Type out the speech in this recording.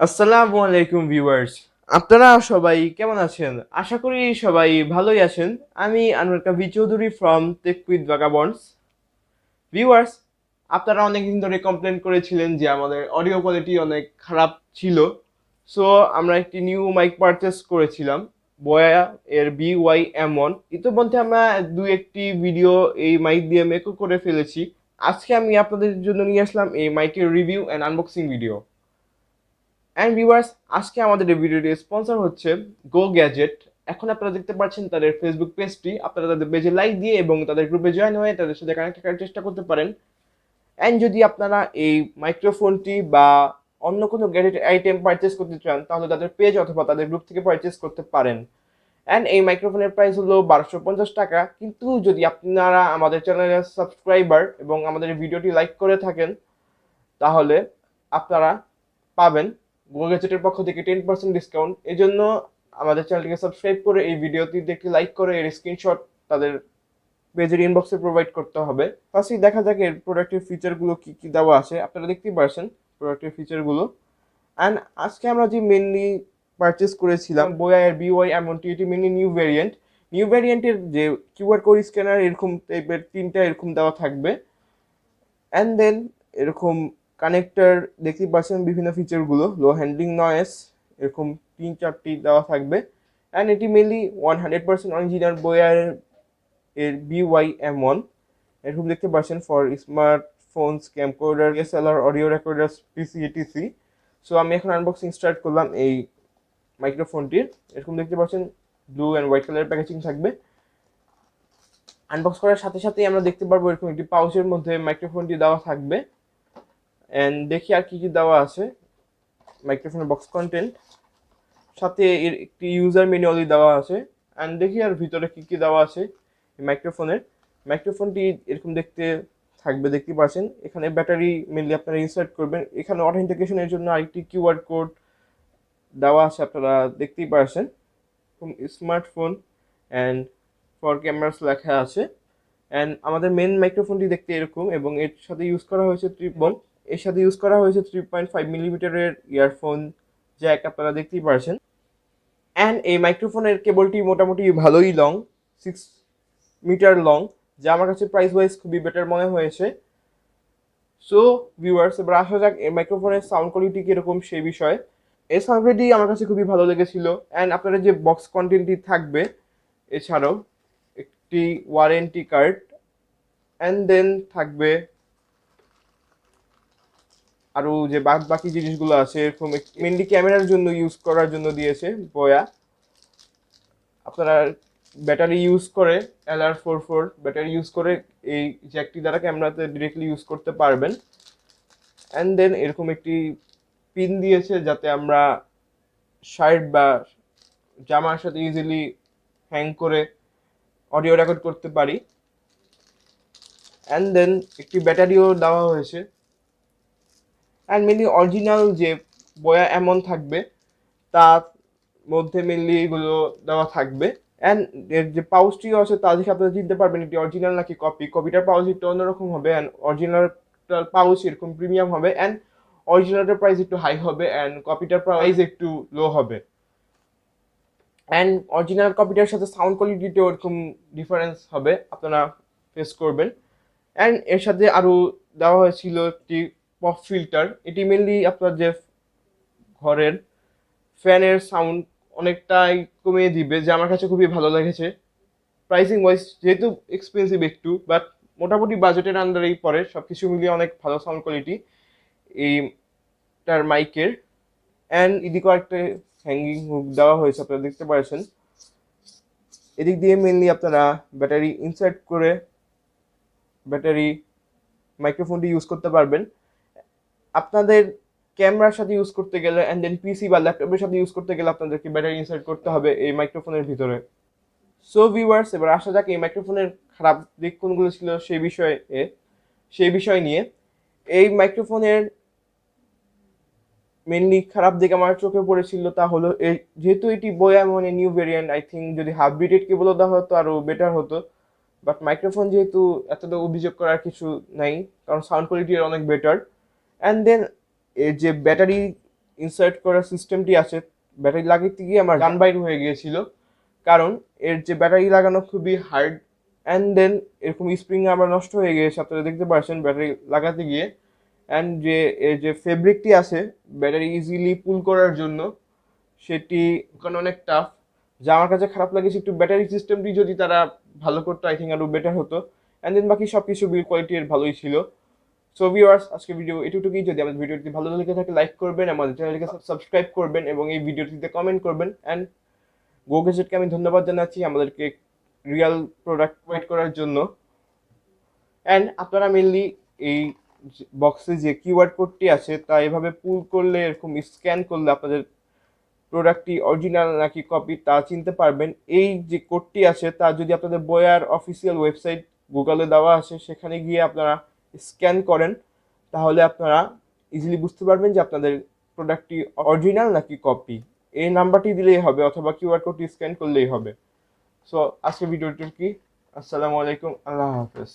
আসসালামু আলাইকুম ভিউয়ার্স, আপনারা সবাই কেমন আছেন? আশা করি সবাই ভালোই আছেন। আমি Anwar Kabi Chowdhury from tech with vagabonds. Viewers, আপনারা অনেকদিন ধরে কমপ্লেন করেছিলেন যে আমাদের অডিও কোয়ালিটি অনেক খারাপ ছিল। সো আমরা একটি নিউ মাইক পারচেস করেছিলাম, বয়া এর BY M1। ইতিমধ্যে আমরা একটি ভিডিও এই মাইক দিয়ে মেকও করে ফেলেছি। আজকে আমি আপনাদের জন্য নিয়ে আসলাম এই মাইকের review and unboxing video. And viewers, আজকে আমাদের এই ভিডিওটি স্পন্সর হচ্ছে গো গ্যাজেট। এখন আপনারা দেখতে পাচ্ছেন তাদের ফেসবুক পেজটি। আপনারা তাদের পেজে লাইক দিয়ে এবং তাদের গ্রুপে জয়েন হয়ে তাদের সাথে কানেক্ট থাকার চেষ্টা করতে পারেন। অ্যান্ড যদি আপনারা এই মাইক্রোফোনটি বা অন্য কোনো গ্যাজেট আইটেম পারচেস করতে চান, তাহলে তাদের পেজ অথবা তাদের গ্রুপ থেকে পারচেস করতে পারেন। অ্যান্ড এই মাইক্রোফোনের প্রাইস হলো 1250 টাকা। কিন্তু যদি আপনারা আমাদের চ্যানেলের সাবস্ক্রাইবার এবং আমাদের ভিডিওটি লাইক করে থাকেন, তাহলে আপনারা পাবেন গো গ্যাজেটের পক্ষ থেকে 10% ডিসকাউন্ট। এই জন্য আমাদের চ্যানেলটিকে সাবস্ক্রাইব করে এই ভিডিওটিতে একটি লাইক করে এর স্ক্রিনশট তাদের পেজের ইনবক্সে প্রোভাইড করতে হবে। ফার্স্টই দেখা যাক এর প্রোডাক্টের ফিচারগুলো কী কী দেওয়া আছে। আপনারা দেখতেই পারছেন প্রোডাক্টের ফিচারগুলো। অ্যান্ড আজকে আমরা যে মেনলি পারচেস করেছিলাম বোয়া এর BY M1, এটি মেনলি নিউ ভ্যারিয়েন্টের যে কিউআর কোড স্ক্যানার এরকম টাইপের 3টা এরকম দেওয়া থাকবে। অ্যান্ড দেন এরকম কানেক্টর দেখতেই পাচ্ছেন, বিভিন্ন ফিচারগুলো লো হ্যান্ডলিং নয়েস এরকম 3-4টি দেওয়া থাকবে। অ্যান্ড এটি মেনলি 100% অরিজিনাল বোয়ার এর BY M1 এরকম দেখতে পাচ্ছেন for smartphones, camcorder, DSLR, audio recorder, PC etc। So আমি এখন আনবক্সিং স্টার্ট করলাম এই মাইক্রোফোনটির। এরকম দেখতে পাচ্ছেন ব্লু অ্যান্ড হোয়াইট কালারের প্যাকেজিং থাকবে। আনবক্স করার সাথে সাথেই আমরা দেখতে পারবো এরকম একটি পাউচের মধ্যে মাইক্রোফোনটি দেওয়া থাকবে। অ্যান্ড দেখি আর কি কি দেওয়া আছে মাইক্রোফোনের বক্স কন্টেন্ট, সাথে এর একটি ইউজার ম্যানুয়ালি দেওয়া আছে। অ্যান্ড দেখি আর ভিতরে কি কি দেওয়া আছে এই মাইক্রোফোনটি এরকম দেখতে থাকবে, দেখতে পাচ্ছেন। এখানে ব্যাটারি মেনলি আপনারা ইনসার্ট করবেন। এখানে অথেন্টিকেশনের জন্য আরেকটি কিউআর কোড দেওয়া আছে, আপনারা দেখতেই পাচ্ছেন। স্মার্টফোন অ্যান্ড ফর ক্যামেরাস লেখা আছে। অ্যান্ড আমাদের মেন মাইক্রোফোনটি দেখতে এরকম, এবং এর সাথে ইউজ করা হয়েছে 3.5 মিলিমিটারের ইয়ারফোন জ্যাক, আপনারা দেখতেই পারছেন। অ্যান্ড এই মাইক্রোফোনের কেবলটি মোটামুটি ভালোই লং, 6 মিটার লং, যা আমার কাছে প্রাইস ওয়াইজ খুবই বেটার মনে হয়েছে। সো ভিউয়ার্স, এবার আসা যাক এই মাইক্রোফোনের সাউন্ড কোয়ালিটি কীরকম সেই বিষয়ে। এই সাউন্ড কোয়ালিটি আমার কাছে খুবই ভালো লেগেছিল। অ্যান্ড আপনারা যে বক্স কন্টেন্টটি থাকবে, এছাড়াও একটি ওয়ারেন্টি কার্ড, অ্যান্ড দেন থাকবে আরও যে বাকি জিনিসগুলো আছে। এরকম মেনলি ক্যামেরার জন্য ইউজ করার জন্য দিয়েছে বয়া। আপনারা ব্যাটারি ইউজ করে LR44 ব্যাটারি ইউজ করে এই জ্যাকটি দ্বারা ক্যামেরাতে ডিরেক্টলি ইউজ করতে পারবেন। অ্যান্ড দেন এরকম একটি পিন দিয়েছে যাতে আমরা শার্ট বা জামার সাথে ইজিলি হ্যাং করে অডিও রেকর্ড করতে পারি। অ্যান্ড দেন একটি ব্যাটারিও দেওয়া হয়েছে। অ্যান্ড মেনলি অরিজিনাল যে বয়া M1 থাকবে তার মধ্যে মেনলি এগুলো দেওয়া থাকবে। অ্যান্ড এর যে পাউচটিও আছে তা দেখে আপনারা চিনতে পারবেন এটি অরিজিনাল নাকি কপিটার পাউচ একটু অন্যরকম হবে, অ্যান্ড অরিজিনালটার পাউচ এরকম প্রিমিয়াম হবে, অ্যান্ড অরিজিনালটার প্রাইস একটু হাই হবে অ্যান্ড কপিটার প্রাইস একটু লো হবে। অ্যান্ড অরিজিনাল কপিটার সাথে সাউন্ড কোয়ালিটিতেও এরকম ডিফারেন্স হবে, আপনারা ফেস করবেন। অ্যান্ড এর সাথে আরও দেওয়া হয়েছিল একটি পপ ফিল্টার। এটি মেনলি আপনার যে ঘরের ফ্যানের সাউন্ড অনেকটাই কমিয়ে দিবে, যা আমার কাছে খুবই ভালো লেগেছে। প্রাইসিং ওয়াইজ যেহেতু এক্সপেন্সিভ একটু, বাট মোটামুটি বাজেটের আন্ডারেই পড়ে। সব কিছু মিলিয়ে অনেক ভালো সাউন্ড কোয়ালিটি এইটার মাইকের। অ্যান্ড এদিকেও একটা হ্যাঙ্গিং হুক দেওয়া হয়েছে, আপনারা দেখতে পাচ্ছেন। এদিক দিয়ে মেনলি আপনারা ব্যাটারি ইনসার্ট করে ব্যাটারি মাইক্রোফোনটি ইউজ করতে পারবেন। আপনাদের ক্যামেরার সাথে ইউজ করতে গেলে অ্যান্ড দেন পিসি বা ল্যাপটপের সাথে ইউজ করতে গেলে আপনাদেরকে ব্যাটারি ইনসার্ট করতে হবে এই মাইক্রোফোনের ভিতরে। সো ভিউয়ার্স, এবার আসা যাক এই মাইক্রোফোনের খারাপ দিক কোনগুলো ছিল সেই বিষয় নিয়ে। এই মাইক্রোফোনের মেনলি খারাপ দিক আমার চোখে পড়েছিল তা হলো যেহেতু এটি বয়া মানে নিউ ভেরিয়েন্ট, আই থিঙ্ক যদি হাফ বিটেড কেবলও দেওয়া হতো আরও বেটার হতো। বাট মাইক্রোফোন যেহেতু এতটা অভিযোগ করার কিছু নাই, কারণ সাউন্ড কোয়ালিটি অনেক বেটার। অ্যান্ড দেন এর যে ব্যাটারি ইনসার্ট করার সিস্টেমটি আছে, ব্যাটারি লাগাতে গিয়ে আমার গান বাইর হয়ে গিয়েছিল, কারণ এর যে ব্যাটারি লাগানো খুবই হার্ড, অ্যান্ড দেন এরকম স্প্রিং আবার নষ্ট হয়ে গিয়েছে, আপনারা দেখতে পাচ্ছেন ব্যাটারি লাগাতে গিয়ে। অ্যান্ড এর যে ফেব্রিকটি আছে ব্যাটারি ইজিলি পুল করার জন্য, সেটি ওখানে অনেক টাফ, যা আমার কাছে খারাপ লাগেছে। একটু ব্যাটারি সিস্টেমটি যদি তারা ভালো করতো আই থিঙ্ক আরও বেটার হতো। অ্যান্ড দেন বাকি সব কিছু বিল্ড কোয়ালিটি এর ভালোই ছিল। সো ভিউয়ার্স, আজকে ভিডিও এটুকুই। যদি আমাদের ভিডিওটি ভালো লেগে থাকে লাইক করবেন, আমাদের চ্যানেলকে সাবস্ক্রাইব করবেন এবং এই ভিডিওটিতে কমেন্ট করবেন। অ্যান্ড গো গ্যাজেটকে আমি ধন্যবাদ জানাচ্ছি আমাদেরকে রিয়েল প্রোডাক্ট প্রোভাইড করার জন্য। অ্যান্ড আপনারা মেনলি এই বক্সে যে কিউআর কোডটি আছে তা এভাবে পুল করলে, এরকম স্ক্যান করলে আপনাদের প্রোডাক্টটি অরিজিনাল নাকি কপি তা চিনতে পারবেন। এই যে কোডটি আছে তা যদি আপনাদের বয়ার অফিসিয়াল ওয়েবসাইট গুগলে দেওয়া আছে সেখানে গিয়ে আপনারা স্ক্যান করেন, তাহলে আপনারা ইজিলি বুঝতে পারবেন যে আপনাদের প্রোডাক্টটি অরিজিনাল নাকি কপি। এই নাম্বারটি দিলেই হবে অথবা কিউআর কোডটি স্ক্যান করলেই হবে। সো আজকে ভিডিওটি কি, আসসালামু আলাইকুম, আল্লাহ হাফেজ।